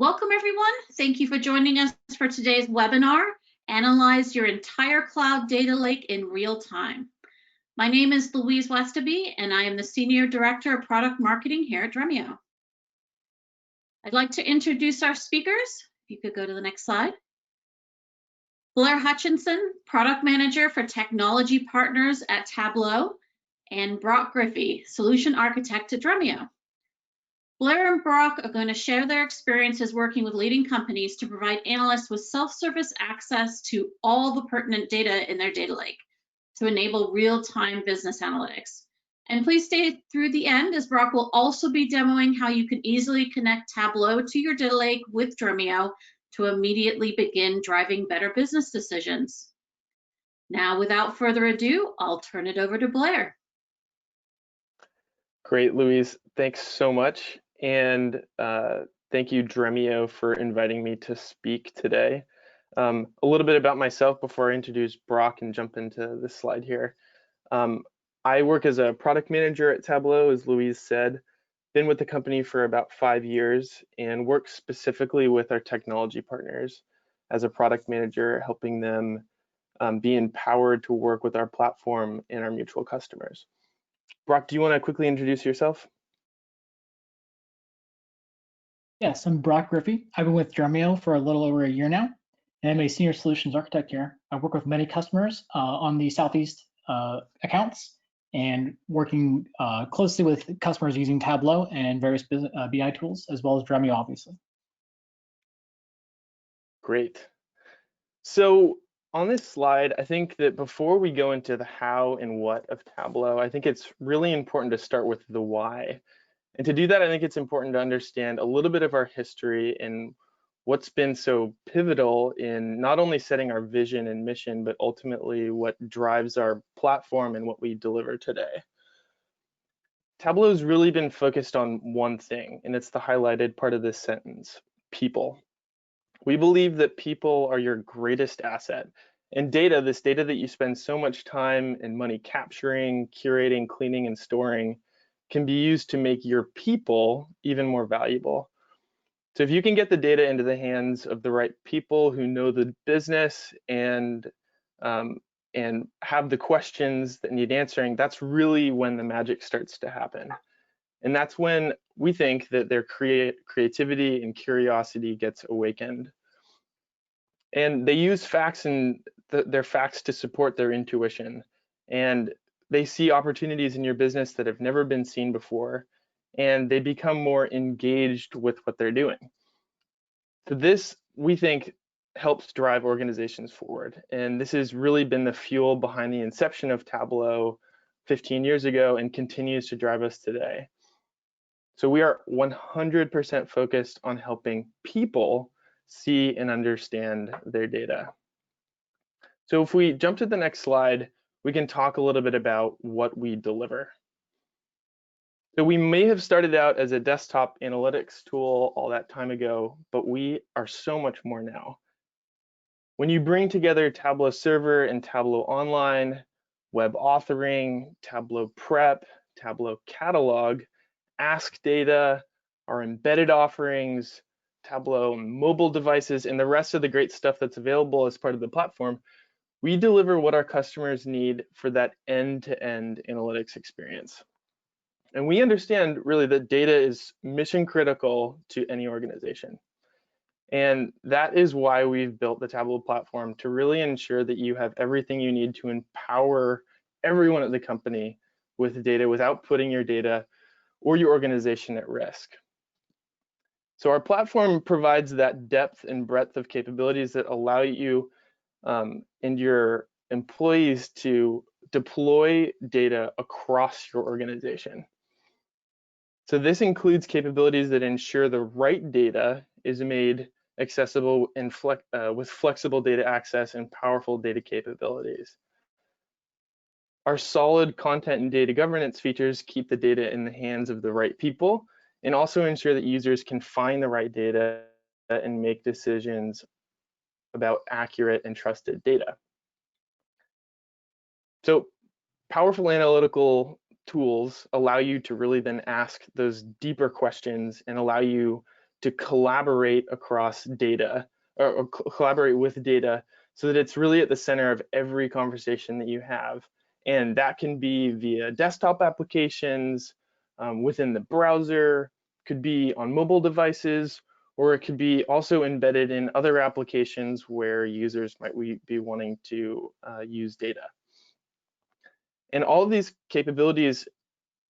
Welcome, everyone. Thank you for joining us for today's webinar, Analyze Your Entire Cloud Data Lake in Real Time. My name is Louise Westaby, and I am the Senior Director of Product Marketing here at Dremio. I'd like to introduce our speakers. If you could go to the next slide. Blair Hutchinson, Product Manager for Technology Partners at Tableau, and Brock Griffey, Solution Architect at Dremio. Blair and Brock are going to share their experiences working with leading companies to provide analysts with self-service access to all the pertinent data in their data lake to enable real-time business analytics. And please stay through the end, as Brock will also be demoing how you can easily connect Tableau to your data lake with Dremio to immediately begin driving better business decisions. Now, without further ado, I'll turn it over to Blair. Great, Louise. Thanks so much. And thank you, Dremio, for inviting me to speak today. A little bit about myself before I introduce Brock and jump into this slide here. I work as a product manager at Tableau, as Louise said. Been with the company for about 5 years and work specifically with our technology partners as a product manager, helping them be empowered to work with our platform and our mutual customers. Brock, do you want to quickly introduce yourself? Yes, I'm Brock Griffey. I've been with Dremio for a little over a year now, and I'm a senior solutions architect here. I work with many customers on the Southeast accounts and working closely with customers using Tableau and various BI tools, as well as Dremio, obviously. Great. So on this slide, I think that before we go into the how and what of Tableau, I think it's really important to start with the why. And to do that, I think it's important to understand a little bit of our history and what's been so pivotal in not only setting our vision and mission, but ultimately what drives our platform and what we deliver today. Tableau's really been focused on one thing, and it's the highlighted part of this sentence: people. We believe that people are your greatest asset, and data, this data that you spend so much time and money capturing, curating, cleaning, and storing, can be used to make your people even more valuable. So if you can get the data into the hands of the right people who know the business and have the questions that need answering, that's really when the magic starts to happen. And that's when we think that their creativity and curiosity gets awakened. And they use facts and their facts to support their intuition. And they see opportunities in your business that have never been seen before, and they become more engaged with what they're doing. So this, we think, helps drive organizations forward. And this has really been the fuel behind the inception of Tableau 15 years ago and continues to drive us today. So we are 100% focused on helping people see and understand their data. So if we jump to the next slide, we can talk a little bit about what we deliver. So we may have started out as a desktop analytics tool all that time ago, but we are so much more now. When you bring together Tableau Server and Tableau Online, web authoring, Tableau Prep, Tableau Catalog, Ask Data, our embedded offerings, Tableau mobile devices, and the rest of the great stuff that's available as part of the platform, we deliver what our customers need for that end-to-end analytics experience. And we understand really that data is mission critical to any organization. And that is why we've built the Tableau platform, to really ensure that you have everything you need to empower everyone at the company with data without putting your data or your organization at risk. So our platform provides that depth and breadth of capabilities that allow you and your employees to deploy data across your organization. So this includes capabilities that ensure the right data is made accessible and with flexible data access and powerful data capabilities. Our solid content and data governance features keep the data in the hands of the right people and also ensure that users can find the right data and make decisions about accurate and trusted data. So powerful analytical tools allow you to really then ask those deeper questions and allow you to collaborate across data or collaborate with data so that it's really at the center of every conversation that you have. And that can be via desktop applications, within the browser, could be on mobile devices, or it could be also embedded in other applications where users might be wanting to use data. And all of these capabilities,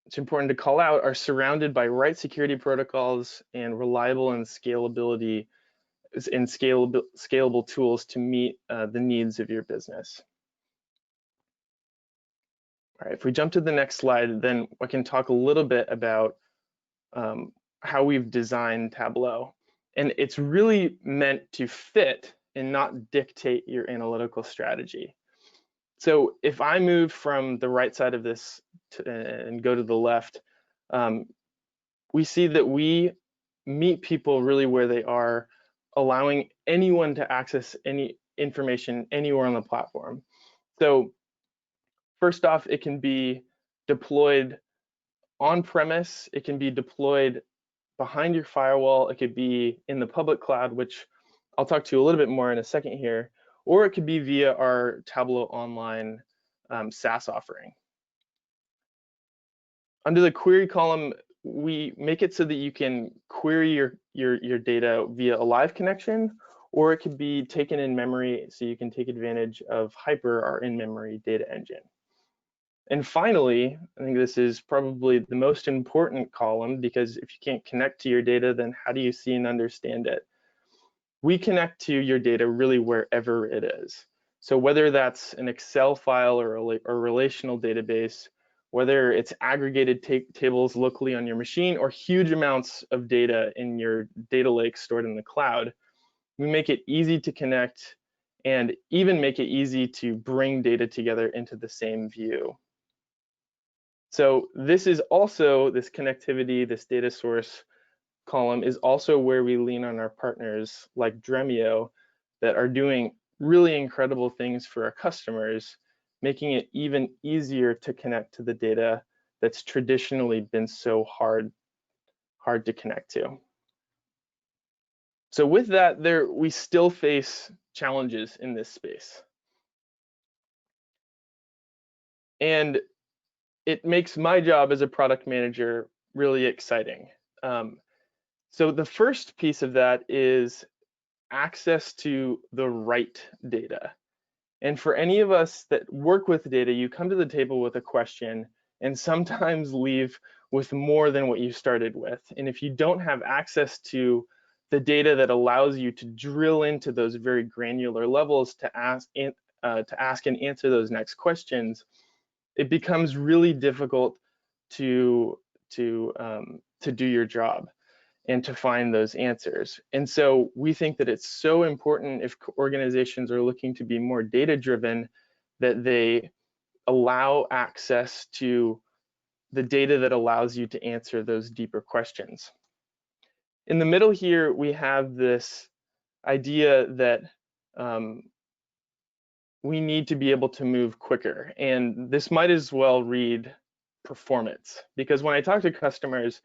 it's important to call out, are surrounded by right security protocols and reliable and scalable tools to meet the needs of your business. All right, if we jump to the next slide, then I can talk a little bit about how we've designed Tableau. And it's really meant to fit and not dictate your analytical strategy. So if I move from the right side of this and go to the left, we see that we meet people really where they are, allowing anyone to access any information anywhere on the platform. So first off, it can be deployed on-premise, it can be deployed behind your firewall, it could be in the public cloud, which I'll talk to you a little bit more in a second here, or it could be via our Tableau Online SaaS offering. Under the query column, we make it so that you can query your data via a live connection, or it could be taken in memory so you can take advantage of Hyper, our in-memory data engine. And finally, I think this is probably the most important column, because if you can't connect to your data, then how do you see and understand it? We connect to your data really wherever it is. So whether that's an Excel file or a relational database, whether it's aggregated tables locally on your machine or huge amounts of data in your data lake stored in the cloud, we make it easy to connect and even make it easy to bring data together into the same view. So this is also, this connectivity, this data source column is also where we lean on our partners like Dremio that are doing really incredible things for our customers, making it even easier to connect to the data that's traditionally been so hard to connect to. So with that, we still face challenges in this space. And it makes my job as a product manager really exciting. So the first piece of that is access to the right data. And for any of us that work with data, you come to the table with a question and sometimes leave with more than what you started with. And if you don't have access to the data that allows you to drill into those very granular levels to ask and answer those next questions, it becomes really difficult to do your job and to find those answers. And so we think that it's so important, if organizations are looking to be more data-driven, that they allow access to the data that allows you to answer those deeper questions. In the middle here, we have this idea that we need to be able to move quicker. And this might as well read performance, because when I talk to customers,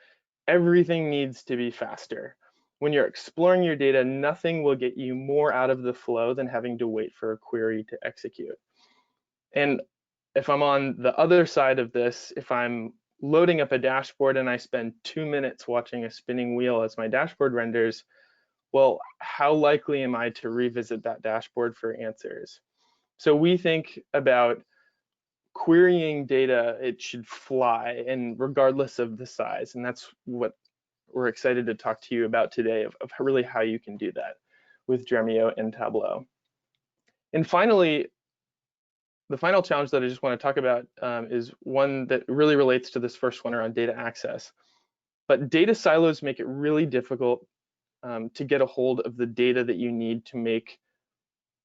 everything needs to be faster. When you're exploring your data, nothing will get you more out of the flow than having to wait for a query to execute. And if I'm on the other side of this, if I'm loading up a dashboard and I spend 2 minutes watching a spinning wheel as my dashboard renders, well, how likely am I to revisit that dashboard for answers? So we think about querying data, it should fly, and regardless of the size. And that's what we're excited to talk to you about today, of really how you can do that with Dremio and Tableau. And finally, the final challenge that I just want to talk about is one that really relates to this first one around data access. But data silos make it really difficult to get a hold of the data that you need to make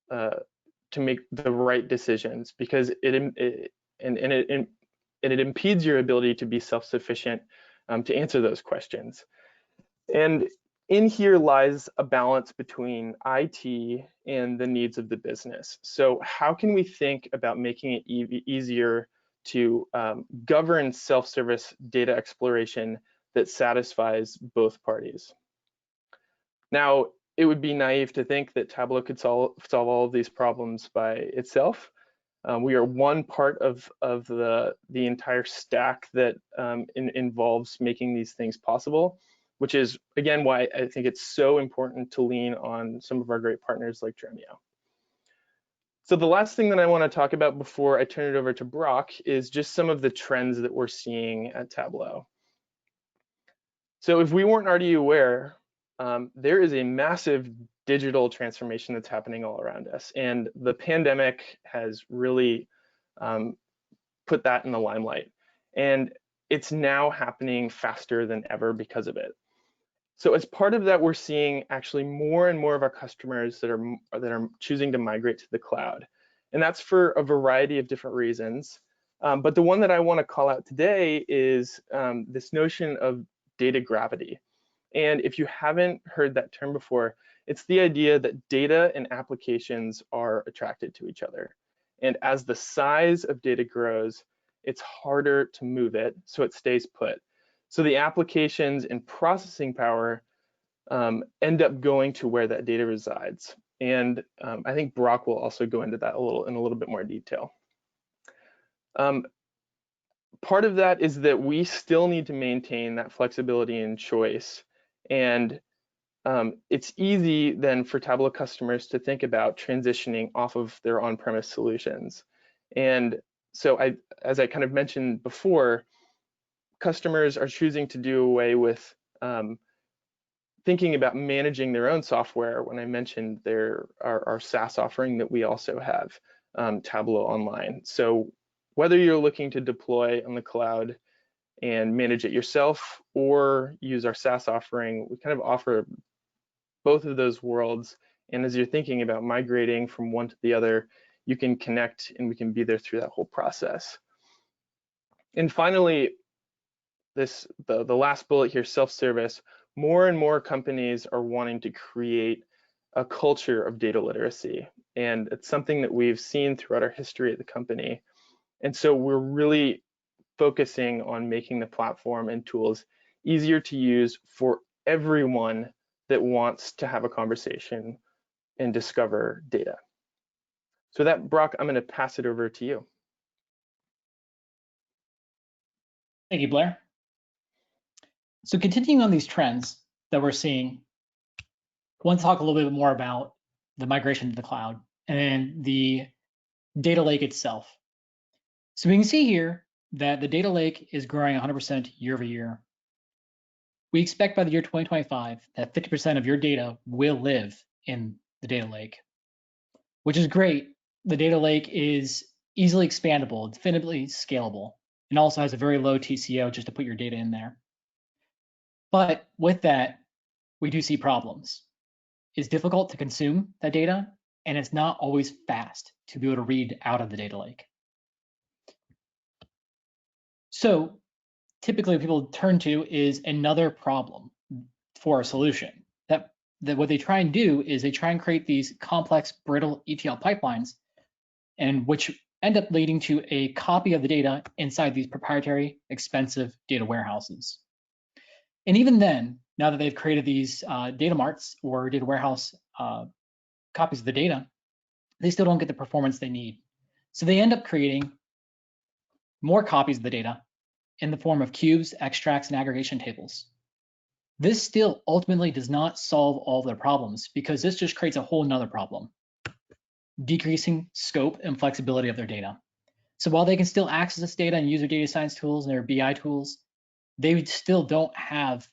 the right decisions, because it impedes your ability to be self-sufficient to answer those questions. And in here lies a balance between IT and the needs of the business. So how can we think about making it easier to govern self-service data exploration that satisfies both parties? Now, it would be naive to think that Tableau could solve all of these problems by itself. We are one part of the entire stack that involves making these things possible, which is, again, why I think it's so important to lean on some of our great partners like Dremio. So the last thing that I want to talk about before I turn it over to Brock is just some of the trends that we're seeing at Tableau. So if we weren't already aware, there is a massive digital transformation that's happening all around us, and the pandemic has really put that in the limelight, and it's now happening faster than ever because of it. So as part of that, we're seeing actually more and more of our customers that are choosing to migrate to the cloud, and that's for a variety of different reasons. But the one that I want to call out today is this notion of data gravity. And if you haven't heard that term before, it's the idea that data and applications are attracted to each other. And as the size of data grows, it's harder to move it, so it stays put. So the applications and processing power end up going to where that data resides. And I think Brock will also go into that in a little bit more detail. Part of that is that we still need to maintain that flexibility and choice. And it's easy then for Tableau customers to think about transitioning off of their on-premise solutions. And so as I kind of mentioned before, customers are choosing to do away with thinking about managing their own software. When I mentioned our SaaS offering that we also have, Tableau Online. So whether you're looking to deploy on the cloud and manage it yourself or use our SaaS offering, we kind of offer both of those worlds. And as you're thinking about migrating from one to the other, you can connect and we can be there through that whole process. And finally, the last bullet here, self-service. More and more companies are wanting to create a culture of data literacy. And it's something that we've seen throughout our history at the company. And so we're really focusing on making the platform and tools easier to use for everyone that wants to have a conversation and discover data. So that, Brock, I'm going to pass it over to you. Thank you, Blair. So continuing on these trends that we're seeing, I want to talk a little bit more about the migration to the cloud and the data lake itself. So we can see here that the data lake is growing 100% year over year. We expect by the year 2025 that 50% of your data will live in the data lake, which is great. The data lake is easily expandable, infinitely scalable, and also has a very low TCO just to put your data in there. But with that, we do see problems. It's difficult to consume that data, and it's not always fast to be able to read out of the data lake. So typically what people turn to is another problem for a solution. That what they try and do is they try and create these complex, brittle ETL pipelines, and which end up leading to a copy of the data inside these proprietary, expensive data warehouses. And even then, now that they've created these data marts or data warehouse copies of the data, they still don't get the performance they need. So they end up creating more copies of the data in the form of cubes, extracts, and aggregation tables. This still ultimately does not solve all of their problems because this just creates a whole nother problem, decreasing scope and flexibility of their data. So while they can still access this data and use their data science tools and their BI tools, they still don't have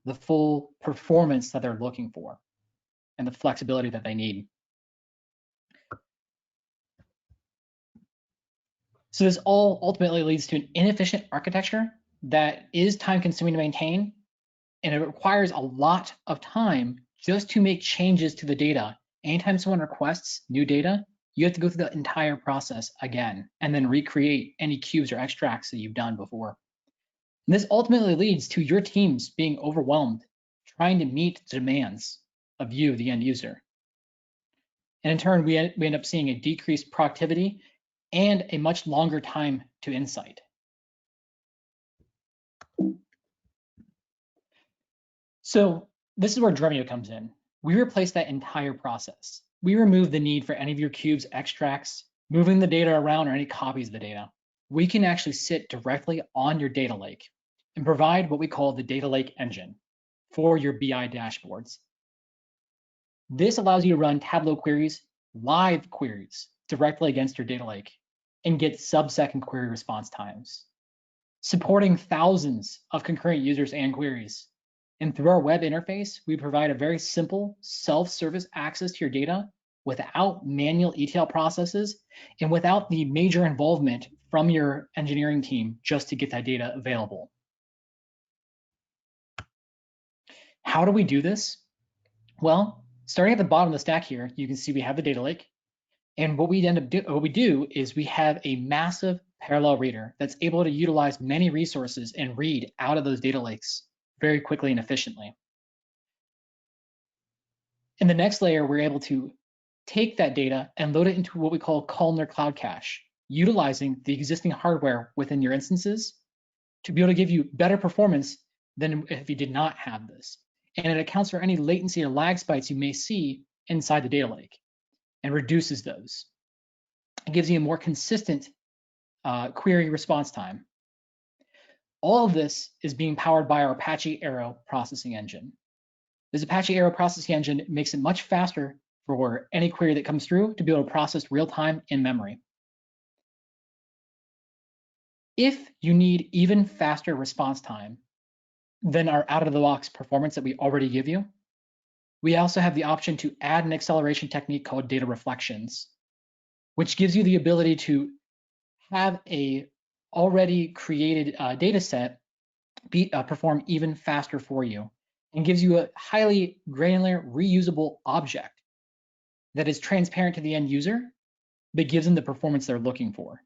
the full performance that they're looking for and the flexibility that they need. So this all ultimately leads to an inefficient architecture that is time consuming to maintain, and it requires a lot of time just to make changes to the data. Anytime someone requests new data, you have to go through the entire process again and then recreate any cubes or extracts that you've done before. And this ultimately leads to your teams being overwhelmed, trying to meet the demands of you, the end user. And in turn, we end up seeing a decreased productivity and a much longer time to insight. So this is where Dremio comes in. we replace that entire process. We remove the need for any of your cubes extracts, moving the data around, or any copies of the data. We can actually sit directly on your data lake and provide what we call the data lake engine for your BI dashboards. This allows you to run Tableau queries, live queries, directly against your data lake and get sub-second query response times, supporting thousands of concurrent users and queries. And through our web interface, we provide a very simple self-service access to your data without manual ETL processes and without the major involvement from your engineering team just to get that data available. How do we do this? Well, starting at the bottom of the stack here, you can see we have the data lake. And what we do is we have a massive parallel reader that's able to utilize many resources and read out of those data lakes very quickly and efficiently. In the next layer, we're able to take that data and load it into what we call columnar cloud cache, utilizing the existing hardware within your instances to be able to give you better performance than if you did not have this. And it accounts for any latency or lag spikes you may see inside the data lake and reduces those. It gives you a more consistent query response time. All of this is being powered by our Apache Arrow processing engine. This Apache Arrow processing engine makes it much faster for any query that comes through to be able to process real time in memory. If you need even faster response time than our out-of-the-box performance that we already give you, we also have the option to add an acceleration technique called data reflections, which gives you the ability to have a already created data set perform even faster for you and gives you a highly granular, reusable object that is transparent to the end user, but gives them the performance they're looking for.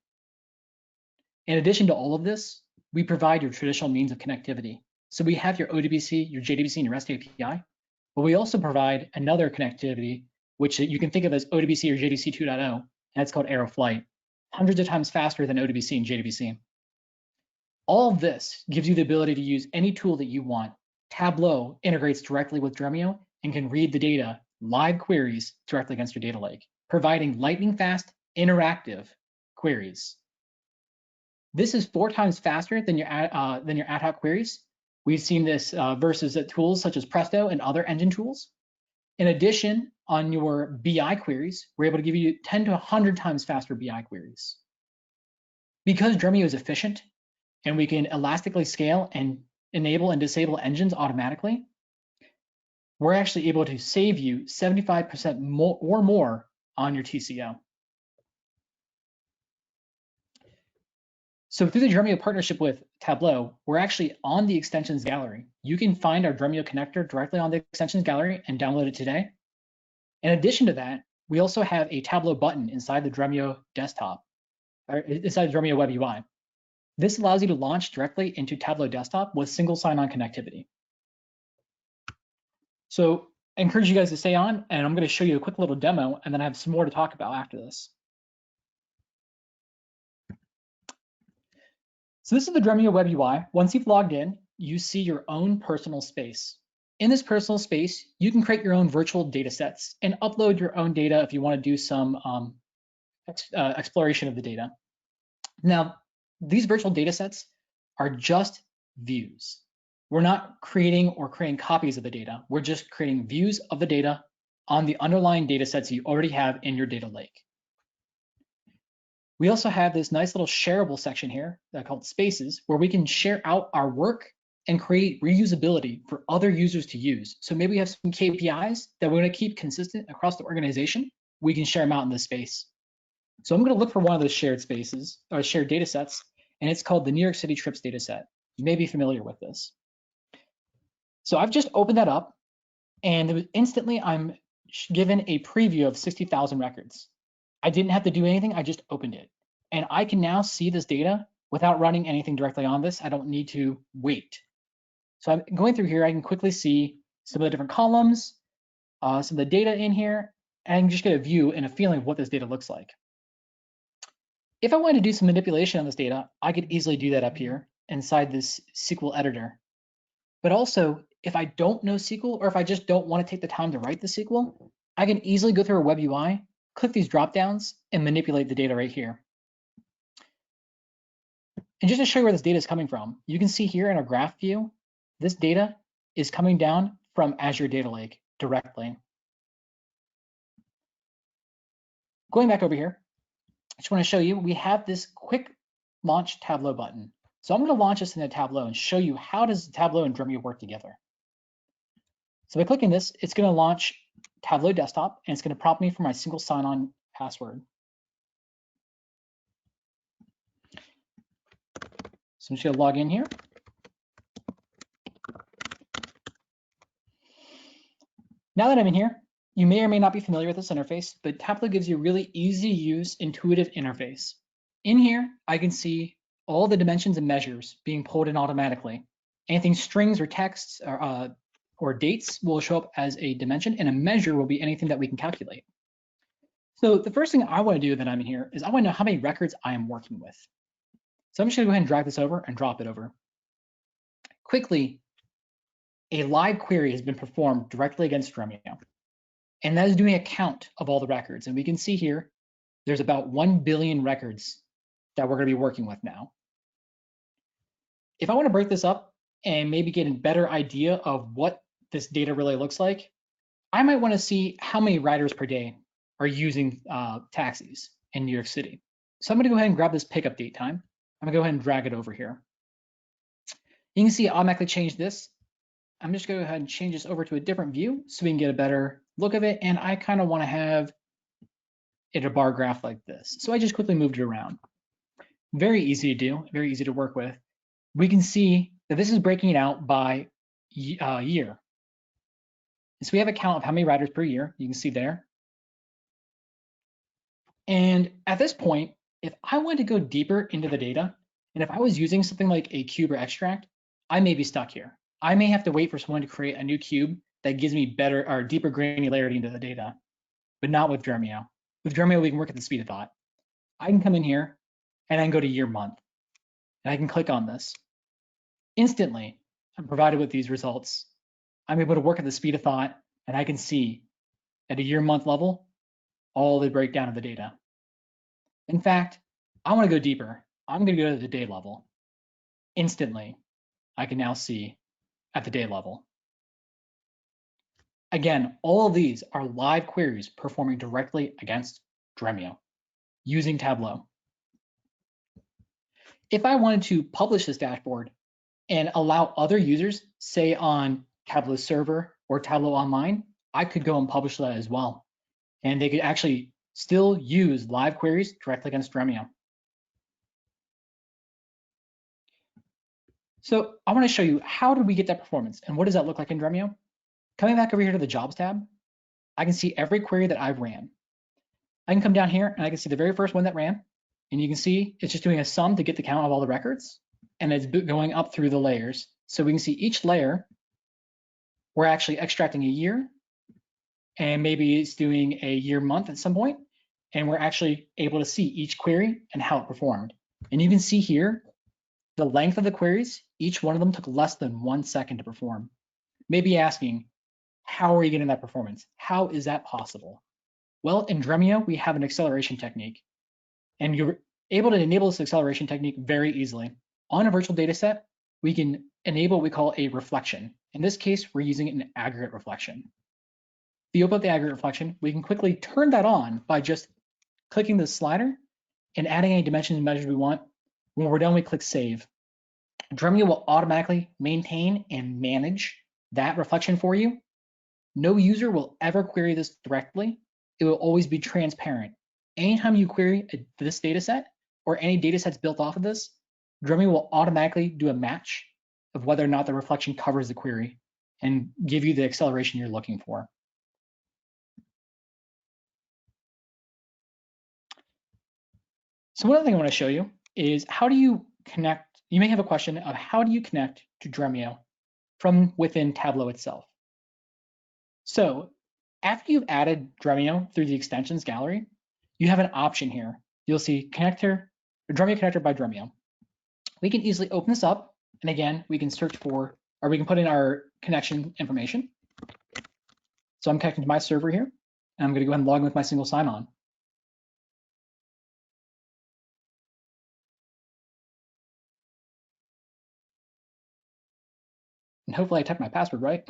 In addition to all of this, we provide your traditional means of connectivity. So we have your ODBC, your JDBC, and your REST API, but we also provide another connectivity, which you can think of as ODBC or JDBC 2.0, and it's called Arrow Flight, hundreds of times faster than ODBC and JDBC. All of this gives you the ability to use any tool that you want. Tableau integrates directly with Dremio and can read the data, live queries directly against your data lake, providing lightning fast, interactive queries. This is 4 times faster than your ad hoc queries. We've seen this versus tools such as Presto and other engine tools. In addition, on your BI queries, we're able to give you 10 to 100 times faster BI queries. Because Dremio is efficient and we can elastically scale and enable and disable engines automatically, we're actually able to save you 75% more or more on your TCO. So through the Dremio partnership with Tableau, we're actually on the extensions gallery. You can find our Dremio connector directly on the extensions gallery and download it today. In addition to that, we also have a Tableau button inside the Dremio desktop, or inside the Dremio web UI. This allows you to launch directly into Tableau desktop with single sign-on connectivity. So I encourage you guys to stay on, and I'm going to show you a quick little demo, and then I have some more to talk about after this. So this is the Dremio web UI. Once you've logged in, you see your own personal space. In this personal space, you can create your own virtual data sets and upload your own data if you want to do some exploration of the data. Now, these virtual data sets are just views. We're not creating copies of the data. We're just creating views of the data on the underlying data sets you already have in your data lake. We also have this nice little shareable section here called spaces, where we can share out our work and create reusability for other users to use. So maybe we have some KPIs that we're going to keep consistent across the organization. We can share them out in this space. So I'm going to look for one of those shared spaces or shared data sets, and it's called the New York City trips data set. You may be familiar with this. So I've just opened that up, and instantly I'm given a preview of 60,000 records. I didn't have to do anything, I just opened it. And I can now see this data without running anything directly on this. I don't need to wait. So I'm going through here, I can quickly see some of the different columns, some of the data in here, and I can just get a view and a feeling of what this data looks like. If I wanted to do some manipulation on this data, I could easily do that up here inside this SQL editor. But also, if I don't know SQL, or if I just don't want to take the time to write the SQL, I can easily go through a web UI, click these drop downs, and manipulate the data right here. And just to show you where this data is coming from, you can see here in our graph view, this data is coming down from Azure Data Lake directly. Going back over here, I just want to show you, we have this quick launch Tableau button. So I'm going to launch this into Tableau and show you how does Tableau and Dremio work together. So by clicking this, it's going to launch Tableau Desktop, and it's going to prompt me for my single sign-on password. So I'm just going to log in here. Now that I'm in here, you may or may not be familiar with this interface, but Tableau gives you a really easy to use, intuitive interface. In here, I can see all the dimensions and measures being pulled in automatically. Anything strings or texts or dates will show up as a dimension, and a measure will be anything that we can calculate. So the first thing I want to do that I'm in here is I want to know how many records I am working with. So I'm just going to go ahead and drag this over and drop it over. Quickly, a live query has been performed directly against Dremio, and that is doing a count of all the records. And we can see here, there's about 1 billion records that we're going to be working with now. If I want to break this up and maybe get a better idea of what this data really looks like, I might want to see how many riders per day are using taxis in New York City. So I'm going to go ahead and grab this pickup date time. I'm going to go ahead and drag it over here. You can see it automatically changed this. I'm just going to go ahead and change this over to a different view so we can get a better look of it. And I kind of want to have it a bar graph like this. So I just quickly moved it around. Very easy to do, very easy to work with. We can see that this is breaking it out by year. So we have a count of how many riders per year, you can see there. And at this point, if I wanted to go deeper into the data, and if I was using something like a cube or extract, I may be stuck here. I may have to wait for someone to create a new cube that gives me better or deeper granularity into the data, but not with Dremio. With Dremio, we can work at the speed of thought. I can come in here and I can go to year month, and I can click on this. Instantly, I'm provided with these results. I'm able to work at the speed of thought, and I can see at a year month level, all the breakdown of the data. In fact, I want to go deeper. I'm going to go to the day level. Instantly, I can now see at the day level. Again, all of these are live queries performing directly against Dremio using Tableau. If I wanted to publish this dashboard and allow other users, say on Tableau server or Tableau online, I could go and publish that as well. And they could actually still use live queries directly against Dremio. So I want to show you, how did we get that performance and what does that look like in Dremio? Coming back over here to the jobs tab, I can see every query that I've ran. I can come down here and I can see the very first one that ran, and you can see it's just doing a sum to get the count of all the records, and it's going up through the layers. So we can see each layer, we're actually extracting a year, and maybe it's doing a year month at some point, and we're actually able to see each query and how it performed. And you can see here, the length of the queries, each one of them took less than 1 second to perform. Maybe asking, how are you getting that performance? How is that possible? Well, in Dremio, we have an acceleration technique, and you're able to enable this acceleration technique very easily. On a virtual data set, we can enable what we call a reflection. In this case, we're using an aggregate reflection. If you open up the aggregate reflection, we can quickly turn that on by just clicking the slider and adding any dimensions and measures we want. When we're done, we click save. Dremio will automatically maintain and manage that reflection for you. No user will ever query this directly. It will always be transparent. Anytime you query this data set or any data sets built off of this, Dremio will automatically do a match of whether or not the reflection covers the query and give you the acceleration you're looking for. So one other thing I want to show you is, how do you connect? You may have a question of, how do you connect to Dremio from within Tableau itself? So after you've added Dremio through the extensions gallery, you have an option here. You'll see connector, Dremio connector by Dremio. We can easily open this up, and again, we can search for or we can put in our connection information. So I'm connecting to my server here, and I'm going to go ahead and log in with my single sign-on. And hopefully I typed my password right.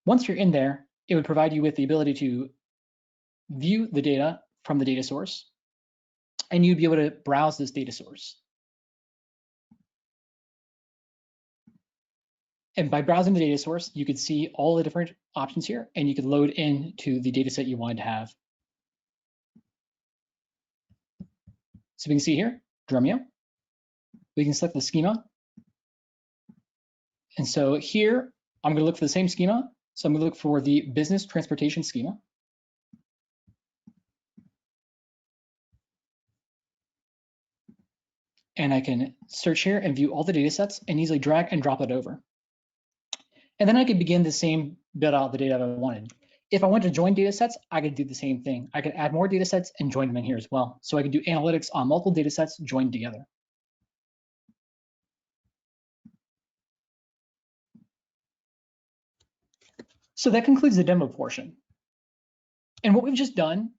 Once you're in there, it would provide you with the ability to view the data from the data source, and you'd be able to browse this data source. And by browsing the data source, you could see all the different options here, and you could load into the data set you wanted to have. So we can see here, Dremio. We can select the schema. And so here, I'm going to look for the same schema. So I'm going to look for the business transportation schema. And I can search here and view all the data sets and easily drag and drop it over. And then I could begin the same build out the data that I wanted. If I want to join data sets, I could do the same thing. I could add more data sets and join them in here as well. So I could do analytics on multiple data sets joined together. So that concludes the demo portion. And what we've just done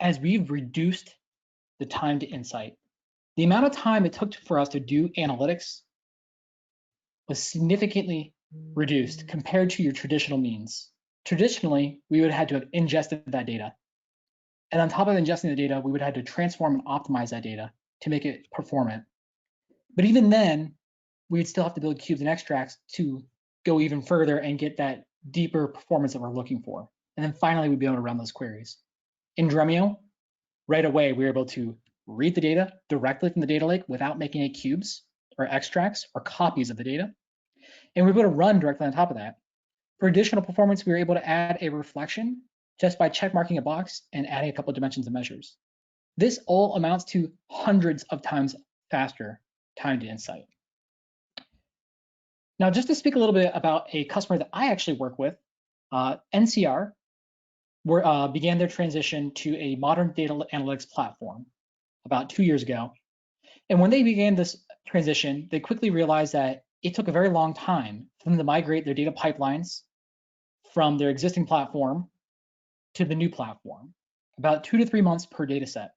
is we've reduced the time to insight. The amount of time it took for us to do analytics was significantly reduced compared to your traditional means. Traditionally, we would have had to have ingested that data. And on top of ingesting the data, we would have had to transform and optimize that data to make it performant. But even then, we'd still have to build cubes and extracts to go even further and get that deeper performance that we're looking for. And then finally, we'd be able to run those queries. In Dremio, right away, we were able to read the data directly from the data lake without making any cubes or extracts or copies of the data. And we were able to run directly on top of that. For additional performance, we were able to add a reflection just by check marking a box and adding a couple of dimensions and measures. This all amounts to hundreds of times faster time to insight. Now, just to speak a little bit about a customer that I actually work with, NCR began their transition to a modern data analytics platform about 2 years ago. And when they began this transition, they quickly realized that it took a very long time for them to migrate their data pipelines from their existing platform to the new platform, about 2 to 3 months per data set.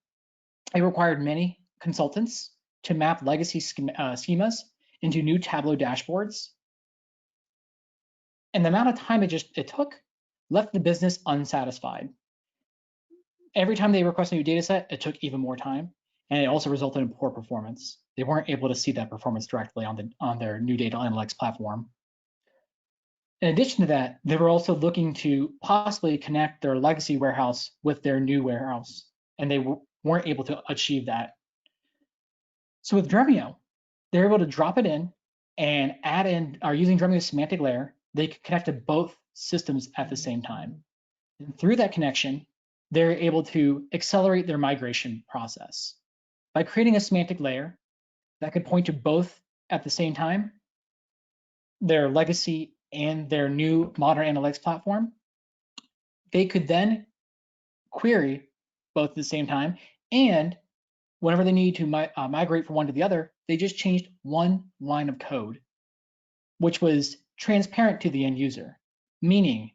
It required many consultants to map legacy schemas into new Tableau dashboards. And the amount of time it took left the business unsatisfied. Every time they requested a new data set, it took even more time, and it also resulted in poor performance. They weren't able to see that performance directly on their new data analytics platform. In addition to that, they were also looking to possibly connect their legacy warehouse with their new warehouse, and they weren't able to achieve that. So with Dremio, they're able to drop it in and add in, or using Dremio's semantic layer, they could connect to both systems at the same time. And through that connection, they're able to accelerate their migration process. By creating a semantic layer that could point to both at the same time, their legacy and their new modern analytics platform, they could then query both at the same time, and whenever they need to migrate from one to the other, they just changed one line of code, which was transparent to the end user, meaning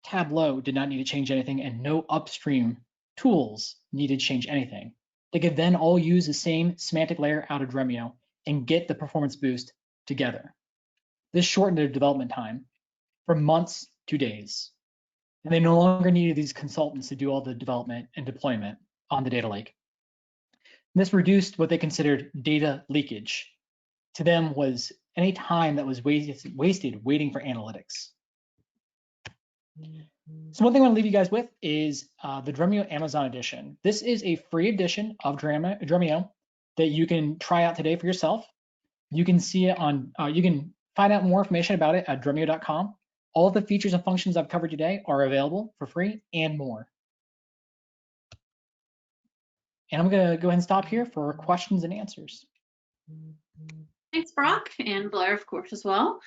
Tableau did not need to change anything and no upstream tools needed to change anything. They could then all use the same semantic layer out of Dremio and get the performance boost together. This shortened their development time from months to days. And they no longer needed these consultants to do all the development and deployment on the data lake. And this reduced what they considered data leakage. To them was any time that was wasted waiting for analytics. So one thing I want to leave you guys with is the Dremio Amazon edition. This is a free edition of Dremio that you can try out today for yourself. You can see it on, you can find out more information about it at dremio.com. All of the features and functions I've covered today are available for free and more. And I'm going to go ahead and stop here for questions and answers. Thanks, Brock, and Blair, of course, as well.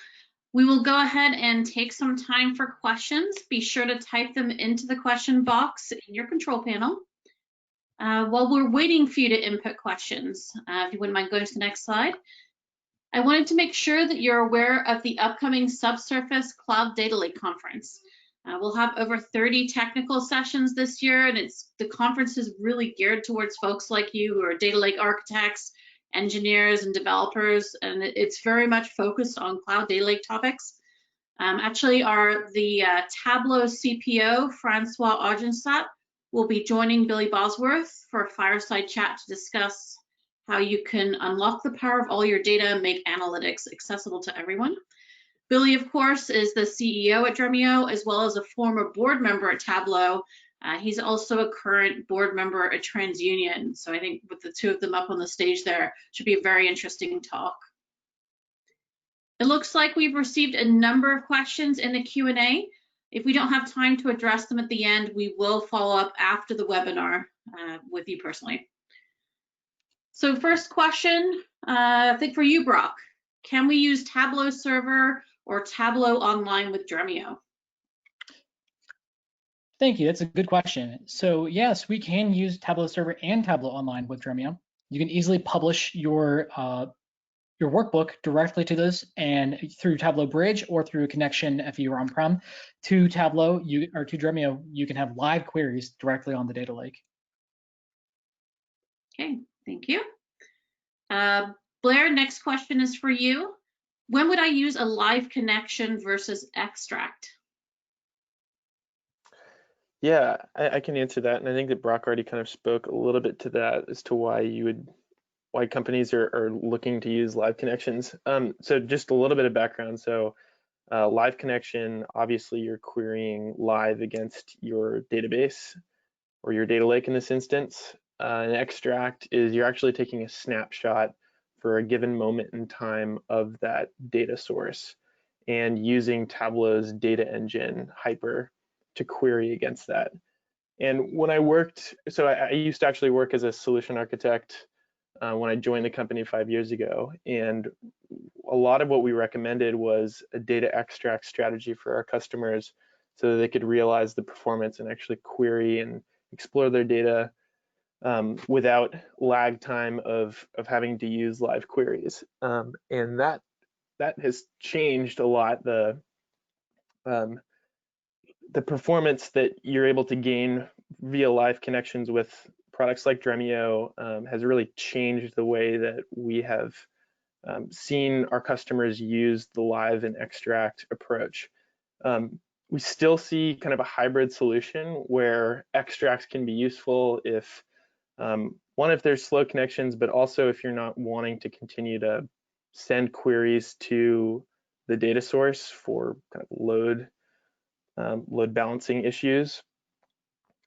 We will go ahead and take some time for questions. Be sure to type them into the question box in your control panel. While we're waiting for you to input questions, if you wouldn't mind going to the next slide, I wanted to make sure that you're aware of the upcoming Subsurface Cloud Data Lake Conference. We'll have over 30 technical sessions this year, and the conference is really geared towards folks like you who are data lake architects, engineers, and developers, and it's very much focused on cloud data lake topics. Actually, the Tableau CPO, Francois Argensatt, will be joining Billy Bosworth for a fireside chat to discuss how you can unlock the power of all your data and make analytics accessible to everyone. Billy, of course, is the CEO at Dremio, as well as a former board member at Tableau. He's also a current board member at TransUnion. So I think with the two of them up on the stage there, should be a very interesting talk. It looks like we've received a number of questions in the Q&A. If we don't have time to address them at the end, we will follow up after the webinar with you personally. So first question, I think for you, Brock. Can we use Tableau Server or Tableau Online with Dremio? Thank you. That's a good question. So yes, we can use Tableau Server and Tableau Online with Dremio. You can easily publish your workbook directly to this, and through Tableau Bridge or through a connection if you're on-prem to Tableau or to Dremio, you can have live queries directly on the data lake. Okay, thank you. Blair, next question is for you. When would I use a live connection versus extract? Yeah, I can answer that, and I think that Brock already kind of spoke a little bit to that as to why companies are looking to use live connections. So just a little bit of background. So live connection, obviously you're querying live against your database or your data lake in this instance. An extract is you're actually taking a snapshot for a given moment in time of that data source and using Tableau's data engine Hyper to query against that. And when I worked, so I used to actually work as a solution architect when I joined the company 5 years ago, and a lot of what we recommended was a data extract strategy for our customers so that they could realize the performance and actually query and explore their data without lag time of having to use live queries. And that has changed a lot. The performance that you're able to gain via live connections with products like Dremio has really changed the way that we have seen our customers use the live and extract approach. We still see kind of a hybrid solution where extracts can be useful if if there's slow connections, but also if you're not wanting to continue to send queries to the data source for kind of load balancing issues.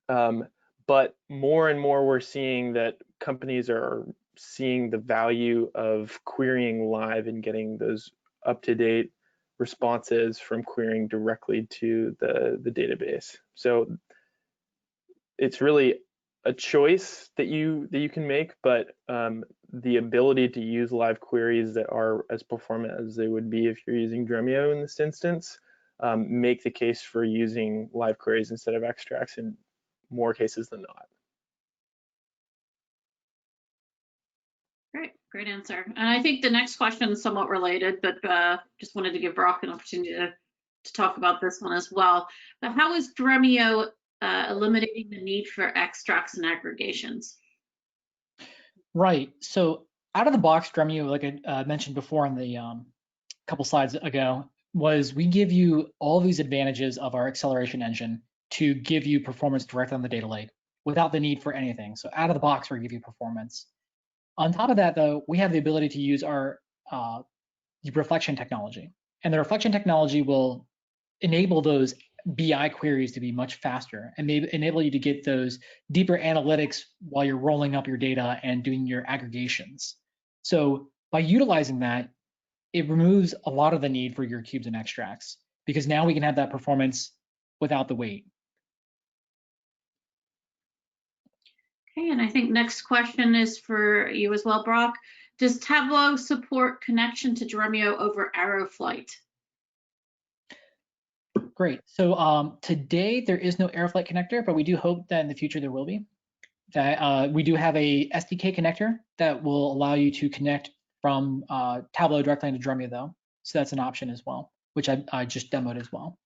But more and more we're seeing that companies are seeing the value of querying live and getting those up-to-date responses from querying directly to the database. So it's really a choice that you can make, but the ability to use live queries that are as performant as they would be if you're using Dremio in this instance make the case for using live queries instead of extracts in more cases than not. Great answer. And I think the next question is somewhat related, but just wanted to give Brock an opportunity to talk about this one as well. But how is Dremio eliminating the need for extracts and aggregations? Right. So out of the box, Dremio, like I mentioned before in the couple slides ago, was we give you all these advantages of our acceleration engine to give you performance directly on the data lake without the need for anything. So out of the box, we give you performance. On top of that, though, we have the ability to use our reflection technology. And the reflection technology will enable those BI queries to be much faster, and they enable you to get those deeper analytics while you're rolling up your data and doing your aggregations. So by utilizing that, it removes a lot of the need for your cubes and extracts, because now we can have that performance without the wait. Okay, and I think next question is for you as well, Brock. Does Tableau support connection to Dremio over Aeroflight? Great. So today there is no Airflight connector, but we do hope that in the future there will be. We do have a SDK connector that will allow you to connect from Tableau directly into Dremio though. So that's an option as well, which I just demoed as well.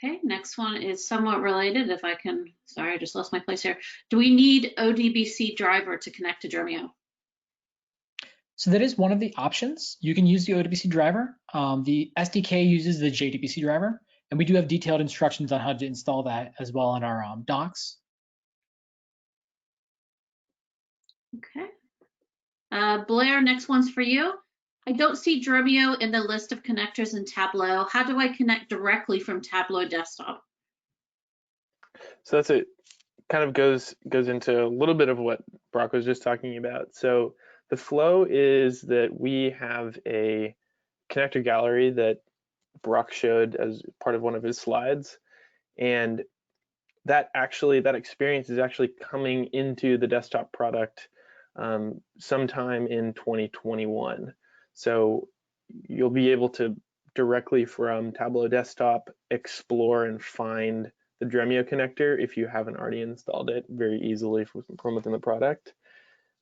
Okay, next one is somewhat related. If I can, sorry, I just lost my place here. Do we need ODBC driver to connect to Dremio? So that is one of the options. You can use the ODBC driver. The SDK uses the JDBC driver, and we do have detailed instructions on how to install that as well in our docs. Okay. Blair, next one's for you. I don't see Dremio in the list of connectors in Tableau. How do I connect directly from Tableau desktop? So that's it. Kind of goes into a little bit of what Brock was just talking about. So the flow is that we have a connector gallery that Brock showed as part of one of his slides, and that experience is actually coming into the desktop product sometime in 2021. So you'll be able to directly from Tableau desktop explore and find the Dremio connector if you haven't already installed it very easily from within the product.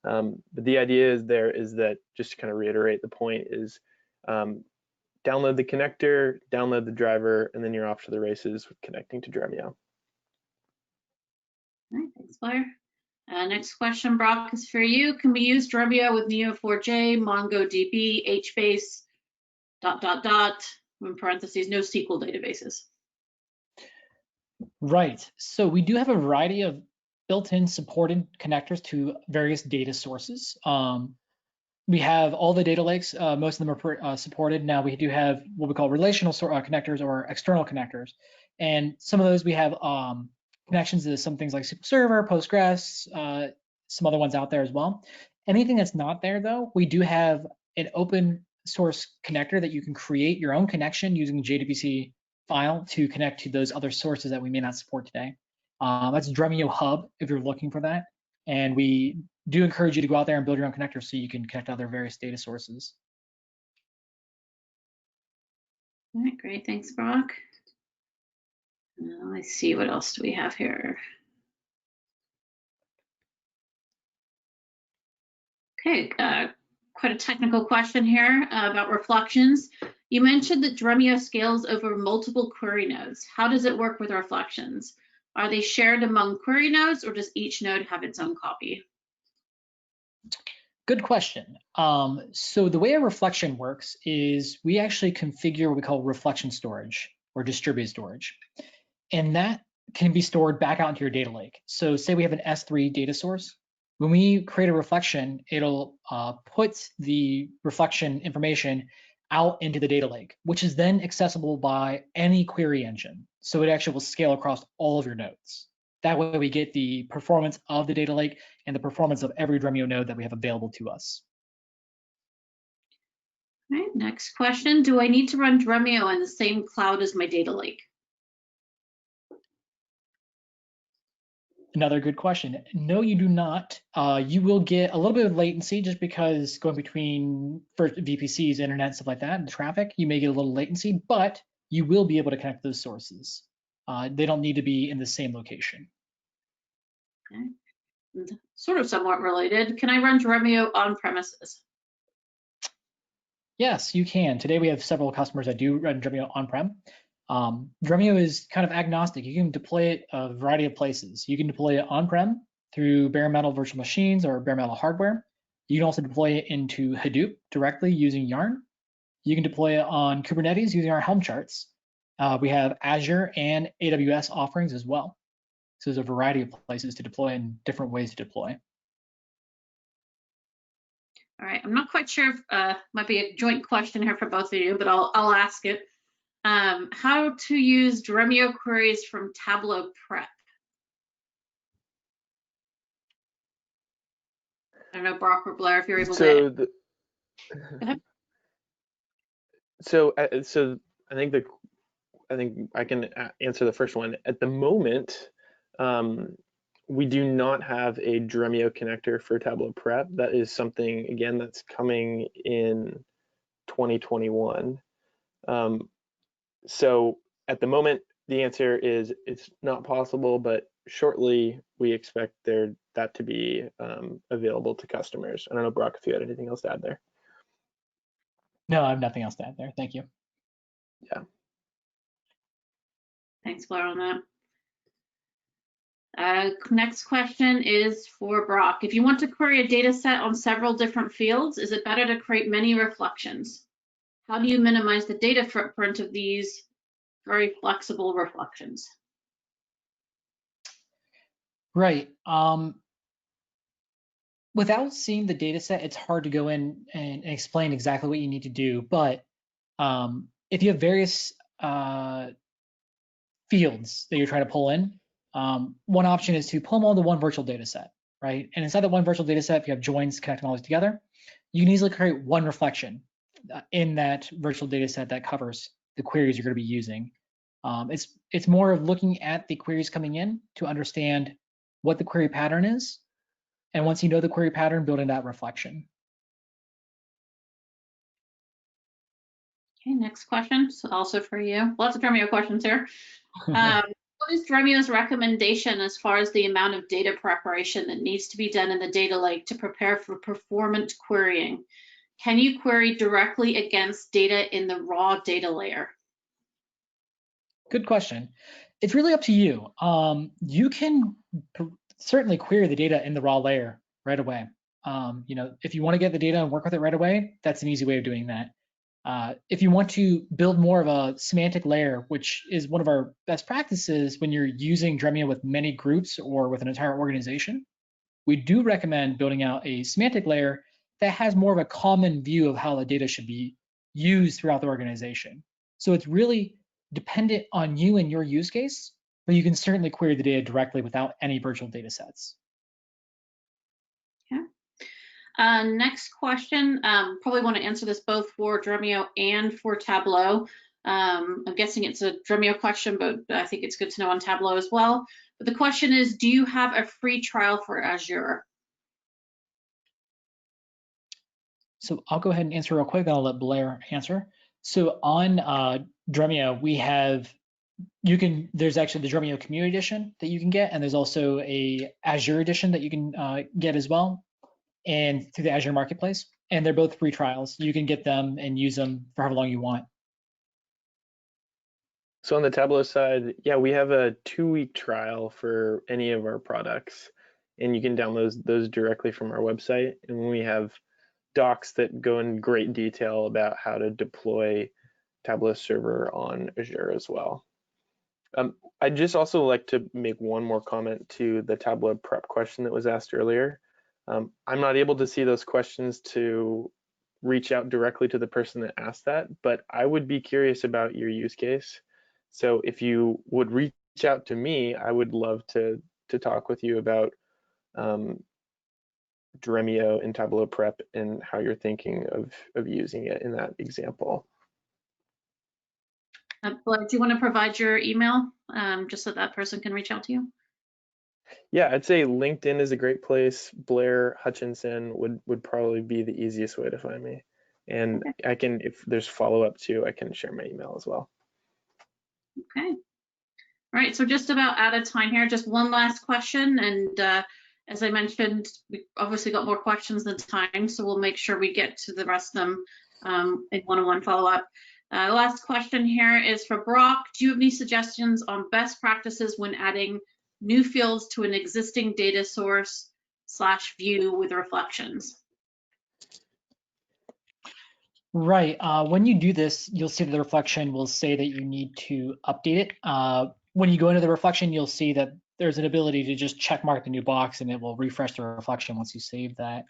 But the idea is that, just to kind of reiterate the point, is download the connector, download the driver, and then you're off to the races with connecting to Dremio. All right, thanks, Blair. Next question, Brock, is for you. Can we use Dremio with Neo4j, MongoDB, HBase, ... in parentheses, no SQL databases? Right. So we do have a variety of built-in supported connectors to various data sources. We have all the data lakes. Most of them are supported. Now we do have what we call relational connectors or external connectors. And some of those we have connections to some things like SQL Server, Postgres, some other ones out there as well. Anything that's not there though, we do have an open source connector that you can create your own connection using the JDBC file to connect to those other sources that we may not support today. That's Dremio Hub if you're looking for that. And we do encourage you to go out there and build your own connector so you can connect to other various data sources. All right, great. Thanks, Brock. Let's see, what else do we have here? Okay, quite a technical question here about reflections. You mentioned that Dremio scales over multiple query nodes. How does it work with reflections? Are they shared among query nodes, or does each node have its own copy? Good question. So the way a reflection works is we actually configure what we call reflection storage or distributed storage. And that can be stored back out into your data lake. So say we have an S3 data source. When we create a reflection, it'll put the reflection information out into the data lake, which is then accessible by any query engine. So it actually will scale across all of your nodes. That way we get the performance of the data lake and the performance of every Dremio node that we have available to us. All right, next question. Do I need to run Dremio in the same cloud as my data lake? Another good question. No, you do not. You will get a little bit of latency just because going between VPCs, internet, stuff like that, and traffic, you may get a little latency, but you will be able to connect those sources. They don't need to be in the same location. Okay. Sort of somewhat related. Can I run Dremio on premises? Yes, you can. Today we have several customers that do run Dremio on-prem. Dremio is kind of agnostic. You can deploy it a variety of places. You can deploy it on-prem through bare metal virtual machines or bare metal hardware. You can also deploy it into Hadoop directly using Yarn. You can deploy it on Kubernetes using our Helm charts. We have Azure and AWS offerings as well. So there's a variety of places to deploy and different ways to deploy. All right, I'm not quite sure if might be a joint question here for both of you, but I'll ask it. How to use Dremio queries from Tableau Prep? I don't know, Brock or Blair, if you're able to. Go ahead. So I think I can answer the first one. At the moment, We do not have a Dremio connector for Tableau Prep. That is something, again, that's coming in 2021. So at the moment, the answer is it's not possible, but shortly we expect that to be available to customers. I don't know, Brock, if you had anything else to add there. No, I have nothing else to add there. Thank you. Yeah. Thanks, Blair, on that. Next question is for Brock. If you want to query a data set on several different fields, is it better to create many reflections? How do you minimize the data footprint of these very flexible reflections? Right. Without seeing the data set, it's hard to go in and explain exactly what you need to do. But if you have various fields that you're trying to pull in, one option is to pull them all into one virtual data set, right? And inside that one virtual data set, if you have joins connecting all these together, you can easily create one reflection in that virtual data set that covers the queries you're going to be using. It's more of looking at the queries coming in to understand what the query pattern is. And once you know the query pattern, building that reflection. Okay, next question. So also for you. Lots of Dremio questions here. What is Dremio's recommendation as far as the amount of data preparation that needs to be done in the data lake to prepare for performant querying? Can you query directly against data in the raw data layer? Good question. It's really up to you. You can certainly query the data in the raw layer right away. If you want to get the data and work with it right away, that's an easy way of doing that. If you want to build more of a semantic layer, which is one of our best practices when you're using Dremio with many groups or with an entire organization, we do recommend building out a semantic layer that has more of a common view of how the data should be used throughout the organization. So it's really dependent on you and your use case, but you can certainly query the data directly without any virtual data sets. Okay. Next question, probably want to answer this both for Dremio and for Tableau. I'm guessing it's a Dremio question, but I think it's good to know on Tableau as well. But the question is, do you have a free trial for Azure? So I'll go ahead and answer real quick, then I'll let Blair answer. So on Dremio, there's actually the Dremio Community Edition that you can get, and there's also a Azure Edition that you can get as well, and through the Azure Marketplace. And they're both free trials. You can get them and use them for however long you want. So on the Tableau side, yeah, we have a 2-week trial for any of our products, and you can download those directly from our website. And we have docs that go in great detail about how to deploy Tableau Server on Azure as well. I'd just also like to make one more comment to the Tableau Prep question that was asked earlier. I'm not able to see those questions to reach out directly to the person that asked that, but I would be curious about your use case. So if you would reach out to me, I would love to talk with you about Dremio and Tableau Prep and how you're thinking of using it in that example. Blair, do you want to provide your email just so that person can reach out to you? Yeah, I'd say LinkedIn is a great place. Blair Hutchinson would probably be the easiest way to find me. And okay. I can, if there's follow-up too, I can share my email as well. Okay. All right, so just about out of time here. Just one last question. And as I mentioned, we obviously got more questions than time, so we'll make sure we get to the rest of them in one-on-one follow-up. The last question here is for Brock. Do you have any suggestions on best practices when adding new fields to an existing data source / view with reflections? Right. When you do this, you'll see that the reflection will say that you need to update it. When you go into the reflection, you'll see that there's an ability to just check mark the new box and it will refresh the reflection once you save that.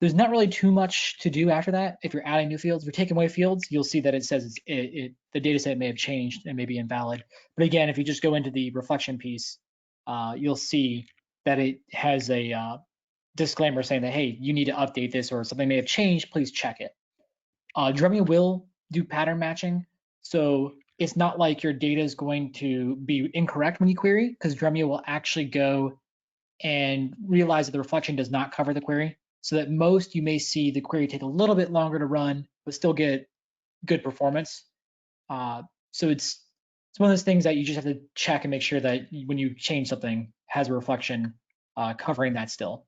There's not really too much to do after that. If you're adding new fields, if you're taking away fields, you'll see that it says the data set may have changed and may be invalid. But again, if you just go into the reflection piece, you'll see that it has a disclaimer saying that, hey, you need to update this or something may have changed, please check it. Dremio will do pattern matching. So it's not like your data is going to be incorrect when you query, because Dremio will actually go and realize that the reflection does not cover the query, so that most you may see the query take a little bit longer to run, but still get good performance. So it's one of those things that you just have to check and make sure that when you change something, has a reflection covering that still.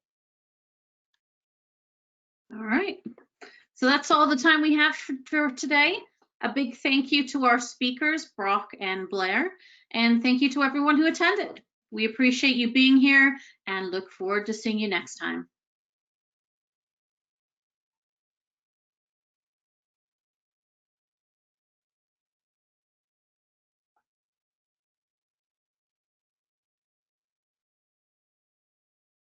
All right. So that's all the time we have for today. A big thank you to our speakers, Brock and Blair, and thank you to everyone who attended. We appreciate you being here and look forward to seeing you next time.